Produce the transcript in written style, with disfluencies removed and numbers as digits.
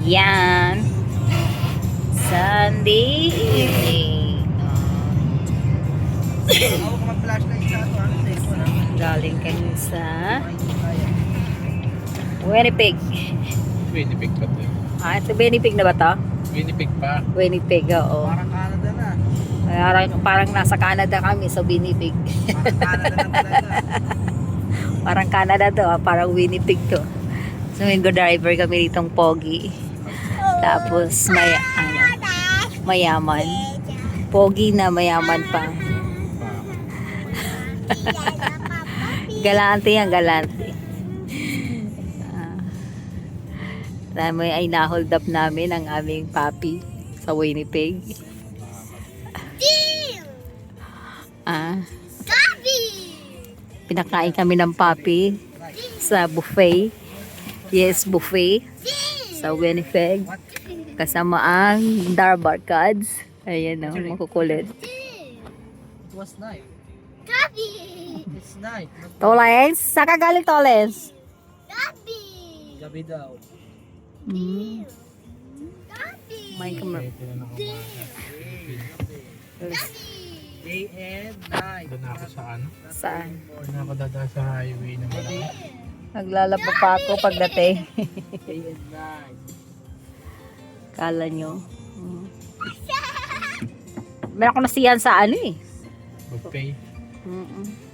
Yan. Sunday evening. Ako ka mag-flashlight sa ito. Ano sa ito? Galing kami sa Winnipeg. Winnipeg pa to. Ito Winnipeg na ba to? Winnipeg pa. Winnipeg, oo. Parang Canada na. Parang nasa Canada kami sa Winnipeg. Parang Canada na talaga. Parang Canada to, parang Winnipeg to. So may driver kami ditong pogi. Tapos mayaman. Pogi na mayaman pa. Galante yan, galante. Dahil ay na-hold up namin ang aming papi sa Winnipeg. Pinakain kami ng papi sa buffet. Yes, buffet sa Winnipeg. Kasama ang Darbar Cards. Ayan o, makukulit. It was nice. It's nice. Toles? Saan ka galing, Toles? Gabi daw. May kamar. Day and night. Doon ako sa ano? Saan? Doon ako dadaan sa highway na malaki. Naglalaba pa ako pagdating. Day and night. Kala nyo. Meron ako nasiyan sa ano eh. Buffet. Mm-mm.